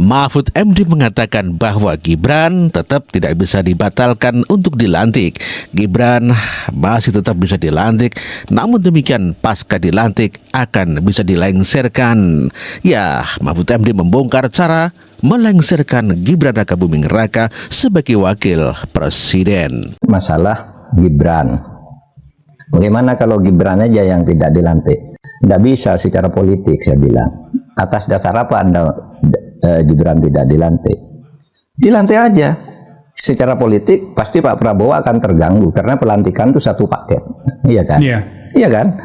Mahfud MD mengatakan bahwa Gibran tetap tidak bisa dibatalkan untuk dilantik. Gibran masih tetap bisa dilantik, namun demikian pasca dilantik akan bisa dilengserkan. Ya, Mahfud MD membongkar cara melengsarkan Gibran Rakabuming Raka sebagai wakil presiden. Masalah Gibran, bagaimana kalau Gibran aja yang tidak dilantik? Tidak bisa secara politik, saya bilang. Atas dasar apa Anda Gibran tidak dilantik? Dilantik aja. Secara politik pasti Pak Prabowo akan terganggu karena pelantikan itu satu paket, iya kan? Iya kan?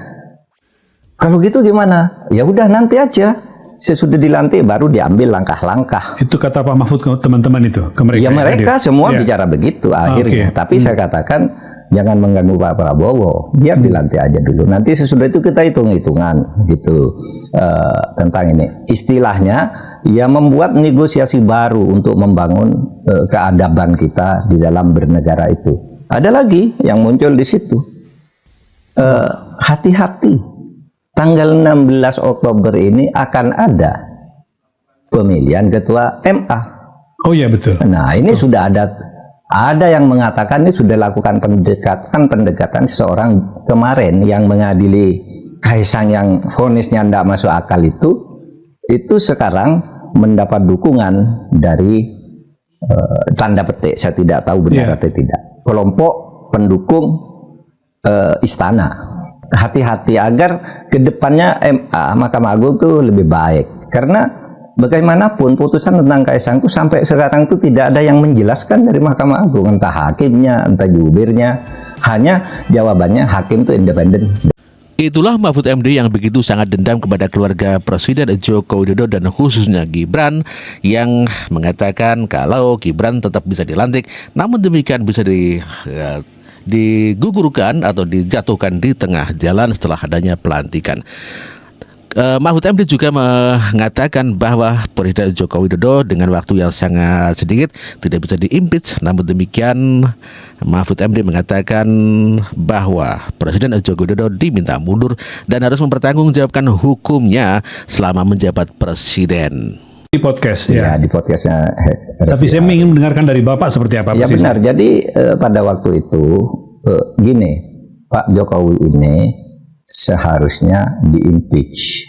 Kalau gitu gimana? Ya udah nanti aja. Sesudah dilantik baru diambil langkah-langkah. Itu kata Pak Mahfud ke teman-teman itu, ke mereka. Ya mereka semua bicara begitu akhirnya. Tapi saya katakan jangan mengganggu Pak Prabowo, biar dilantik aja dulu. Nanti sesudah itu kita hitung-hitungan gitu tentang ini. Istilahnya ya membuat negosiasi baru untuk membangun keadaban kita di dalam bernegara itu. Ada lagi yang muncul di situ. Hati-hati. Tanggal 16 Oktober ini akan ada pemilihan ketua MA. Oh iya betul. Nah ini sudah ada yang mengatakan ini sudah lakukan pendekatan seseorang kemarin yang mengadili Kaisang yang vonisnya tidak masuk akal itu sekarang mendapat dukungan dari tanda petik, saya tidak tahu benar atau tidak, kelompok pendukung istana. Hati-hati agar kedepannya MA Mahkamah Agung itu lebih baik, karena bagaimanapun putusan tentang Kaisang itu sampai sekarang itu tidak ada yang menjelaskan dari Mahkamah Agung, entah hakimnya, entah jubirnya, hanya jawabannya hakim itu independen. Itulah Mahfud MD yang begitu sangat dendam kepada keluarga Presiden Joko Widodo dan khususnya Gibran, yang mengatakan kalau Gibran tetap bisa dilantik, namun demikian bisa digugurkan atau dijatuhkan di tengah jalan setelah adanya pelantikan. Mahfud MD juga mengatakan bahwa Presiden Joko Widodo dengan waktu yang sangat sedikit tidak bisa diimpeach. Namun demikian Mahfud MD mengatakan bahwa Presiden Joko Widodo diminta mundur dan harus mempertanggungjawabkan hukumnya selama menjabat presiden. Di podcast di podcastnya. Tapi saya ingin mendengarkan dari Bapak seperti apa. Ya benar. Jadi pada waktu itu gini, Pak Jokowi ini seharusnya diimpeach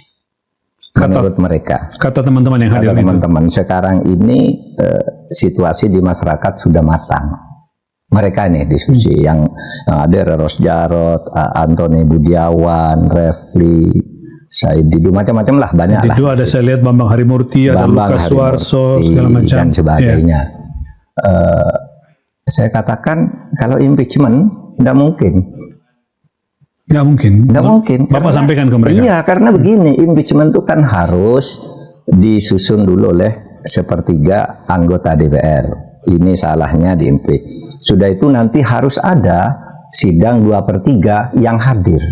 menurut mereka. Kata teman-teman yang hadir. Teman-teman sekarang ini situasi di masyarakat sudah matang. Mereka ini diskusi yang ada Ros Jarot, Antoni Budiawan, Refli, Saidi, macam-macam lah, banyak lah. Itu ada saya lihat Bambang Harimurti, ada Lukas Suarso, segala macam dan sebagainya. Saya katakan kalau impeachment tidak mungkin. Nggak mungkin. Nggak mungkin. Bapak sampaikan ke mereka. Iya, karena begini, impeachment itu kan harus disusun dulu oleh sepertiga anggota DPR. Ini salahnya diimpeach. Sudah itu nanti harus ada sidang 2/3 yang hadir.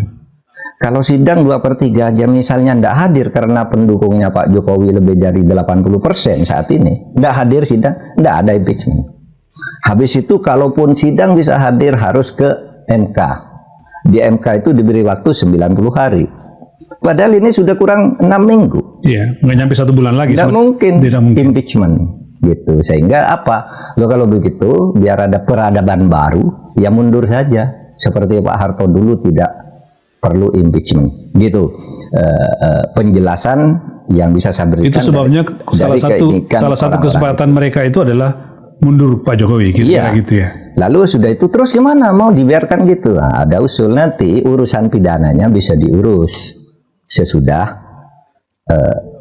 Kalau sidang 2/3 aja misalnya tidak hadir karena pendukungnya Pak Jokowi lebih dari 80% saat ini, tidak hadir sidang, tidak ada impeachment. Habis itu kalaupun sidang bisa hadir harus ke MK. Di MK itu diberi waktu 90 hari. Padahal ini sudah kurang 6 minggu. Iya, nggak nyampe 1 bulan lagi. Tidak mungkin impeachment gitu. Sehingga apa? Kalau begitu biar ada peradaban baru, ya mundur saja. Seperti Pak Harto dulu tidak perlu impeachment gitu. Penjelasan yang bisa saya berikan. Itu sebabnya salah satu kesepakatan mereka itu adalah mundur Pak Jokowi gitu, gitu ya. Lalu sudah itu terus gimana, mau dibiarkan gitu? Nah, ada usul nanti urusan pidananya bisa diurus sesudah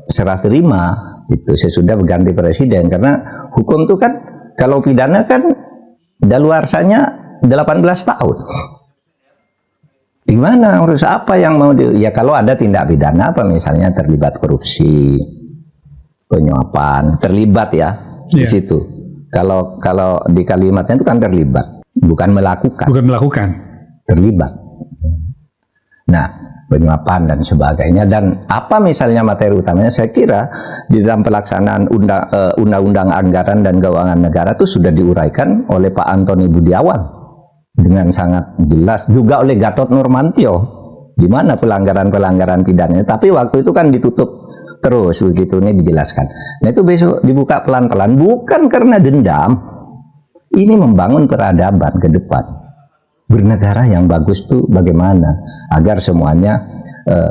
serah terima itu, sesudah berganti presiden, karena hukum itu kan kalau pidana kan daluarsanya 18 tahun. Gimana urus apa yang mau ya kalau ada tindak pidana apa misalnya terlibat korupsi, penyuapan, terlibat ya di situ. Kalau di kalimatnya itu kan terlibat, bukan melakukan. Bukan melakukan. Terlibat. Nah, penyuapan dan sebagainya, dan apa misalnya materi utamanya, saya kira di dalam pelaksanaan undang-undang anggaran dan keuangan negara itu sudah diuraikan oleh Pak Antoni Budiawan dengan sangat jelas, juga oleh Gatot Nurmantio, di mana pelanggaran-pelanggaran pidananya. Tapi waktu itu kan ditutup terus begitu ini dijelaskan. Nah itu besok dibuka pelan-pelan, bukan karena dendam. Ini membangun peradaban ke depan. Bernegara yang bagus tuh bagaimana agar semuanya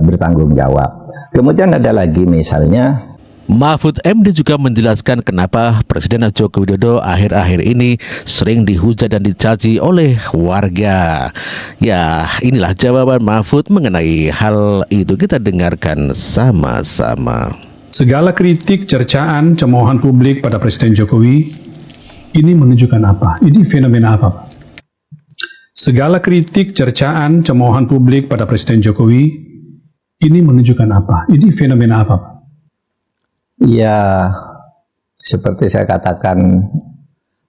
bertanggung jawab. Kemudian ada lagi misalnya Mahfud MD juga menjelaskan kenapa Presiden Joko Widodo akhir-akhir ini sering dihujat dan dicaci oleh warga. Ya, inilah jawaban Mahfud mengenai hal itu. Kita dengarkan sama-sama. Segala kritik, cercaan, cemoohan publik pada Presiden Jokowi ini menunjukkan apa? Ini fenomena apa, Pak? Segala kritik, cercaan, cemoohan publik pada Presiden Jokowi ini menunjukkan apa? Ini fenomena apa, Pak? Ya, seperti saya katakan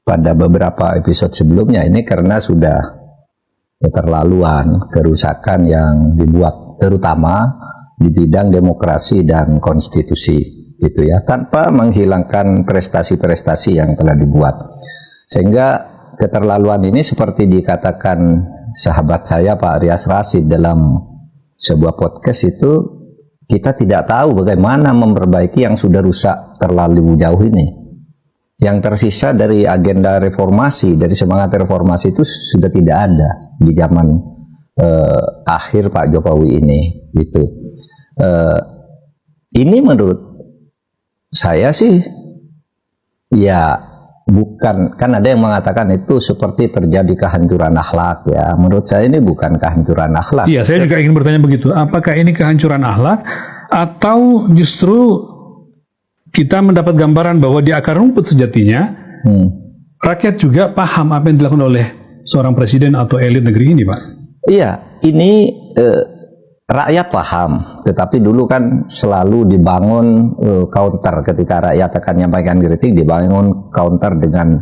pada beberapa episode sebelumnya, ini karena sudah keterlaluan kerusakan yang dibuat, terutama di bidang demokrasi dan konstitusi, gitu ya, tanpa menghilangkan prestasi-prestasi yang telah dibuat. Sehingga keterlaluan ini seperti dikatakan sahabat saya Pak Rias Rasid dalam sebuah podcast itu, kita tidak tahu bagaimana memperbaiki yang sudah rusak terlalu jauh ini. Yang tersisa dari agenda reformasi, dari semangat reformasi itu sudah tidak ada di zaman akhir Pak Jokowi ini. Gitu. Ini menurut saya sih, ya bukan, kan ada yang mengatakan itu seperti terjadi kehancuran akhlak ya. Menurut saya ini bukan kehancuran akhlak. Iya, saya juga ingin bertanya begitu. Apakah ini kehancuran akhlak atau justru kita mendapat gambaran bahwa di akar rumput sejatinya rakyat juga paham apa yang dilakukan oleh seorang presiden atau elit negeri ini, Pak? Iya, ini rakyat paham, tetapi dulu kan selalu dibangun counter ketika rakyat akan menyampaikan kritik, dibangun counter dengan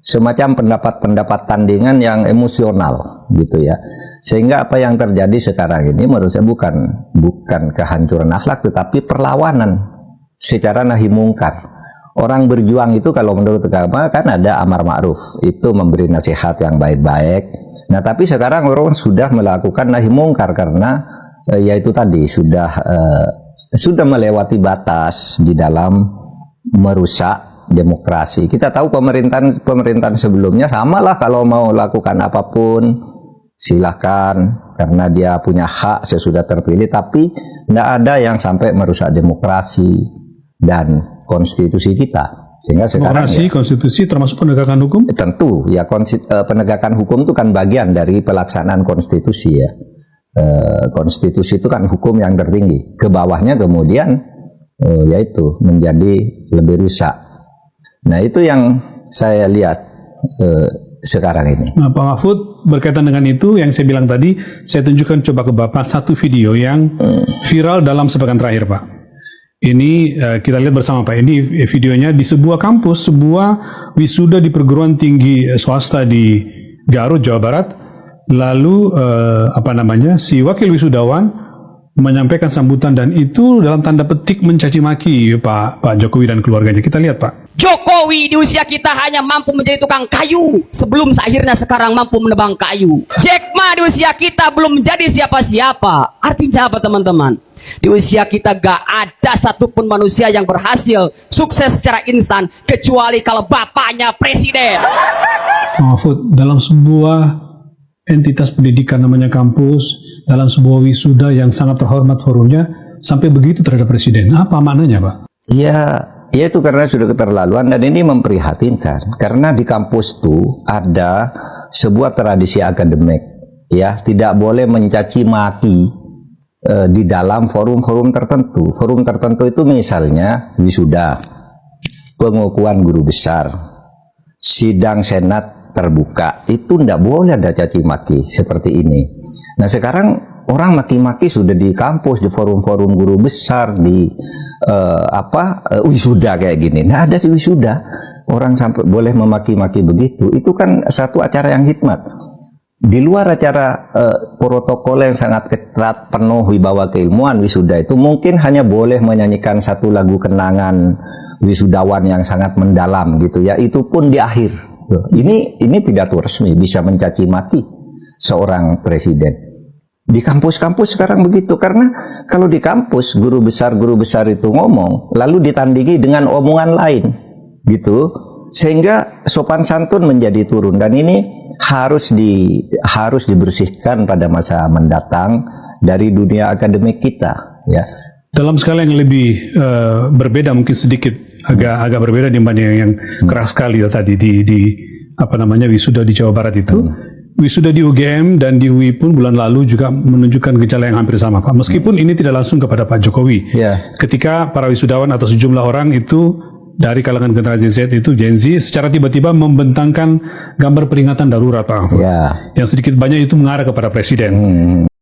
semacam pendapat-pendapat tandingan yang emosional, gitu ya. Sehingga apa yang terjadi sekarang ini menurut saya bukan kehancuran akhlak, tetapi perlawanan secara nahi mungkar. Orang berjuang itu kalau menurut agama kan ada amar ma'ruf, itu memberi nasihat yang baik-baik. Nah tapi sekarang orang sudah melakukan nahi mungkar karena yaitu tadi sudah melewati batas di dalam merusak demokrasi. Kita tahu pemerintahan sebelumnya samalah, kalau mau lakukan apapun silahkan karena dia punya hak sesudah terpilih, tapi tidak ada yang sampai merusak demokrasi dan konstitusi kita. Sehingga sekarang demokrasi, konstitusi termasuk penegakan hukum? Tentu ya, penegakan hukum itu kan bagian dari pelaksanaan konstitusi ya. Konstitusi itu kan hukum yang tertinggi, ke bawahnya kemudian yaitu menjadi lebih rusak. Nah itu yang saya lihat sekarang ini. Nah Pak Mahfud, berkaitan dengan itu yang saya bilang tadi, saya tunjukkan coba ke Bapak satu video yang viral dalam sepekan terakhir, Pak. Ini kita lihat bersama, Pak. Ini videonya di sebuah kampus, sebuah wisuda di perguruan tinggi swasta di Garut, Jawa Barat. Lalu si wakil wisudawan menyampaikan sambutan, dan itu dalam tanda petik mencaci maki Pak Jokowi dan keluarganya. Kita lihat, Pak. Jokowi di usia kita hanya mampu menjadi tukang kayu sebelum akhirnya sekarang mampu menebang kayu. Jack Ma di usia kita belum menjadi siapa-siapa. Artinya apa, teman-teman? Di usia kita gak ada satupun manusia yang berhasil sukses secara instan kecuali kalau bapaknya presiden. Mahfud, dalam sebuah entitas pendidikan namanya kampus, dalam sebuah wisuda yang sangat terhormat forumnya, sampai begitu terhadap presiden. Apa maknanya, Pak? Ya itu karena sudah keterlaluan, dan ini memprihatinkan. Karena di kampus itu ada sebuah tradisi akademik, ya, tidak boleh mencaci maki di dalam forum-forum tertentu. Forum tertentu itu misalnya wisuda, pengukuhan guru besar, sidang senat terbuka, itu tidak boleh ada caci maki seperti ini. Nah sekarang orang maki-maki sudah di kampus, di forum-forum guru besar, di wisuda kayak gini. Nah ada di wisuda orang sampai boleh memaki-maki begitu. Itu kan satu acara yang hikmat. Di luar acara protokol yang sangat ketat, penuh wibawa keilmuan, wisuda itu mungkin hanya boleh menyanyikan satu lagu kenangan wisudawan yang sangat mendalam gitu ya. Itu pun di akhir. Ini pidato resmi bisa mencaci maki seorang presiden. Di kampus-kampus sekarang begitu, karena kalau di kampus guru besar itu ngomong, lalu ditandingi dengan omongan lain, gitu, sehingga sopan santun menjadi turun, dan ini harus dibersihkan pada masa mendatang dari dunia akademik kita, ya. Dalam skala yang lebih berbeda, mungkin sedikit agak berbeda dibanding yang keras sekali ya tadi di apa namanya wisuda di Jawa Barat itu. Wisuda di UGM dan di UI pun bulan lalu juga menunjukkan gejala yang hampir sama, Pak. Meskipun ini tidak langsung kepada Pak Jokowi. Ya. Ketika para wisudawan atau sejumlah orang itu dari kalangan generasi Z itu Gen Z secara tiba-tiba membentangkan gambar peringatan darurat, Pak. Ya. Yang sedikit banyak itu mengarah kepada presiden.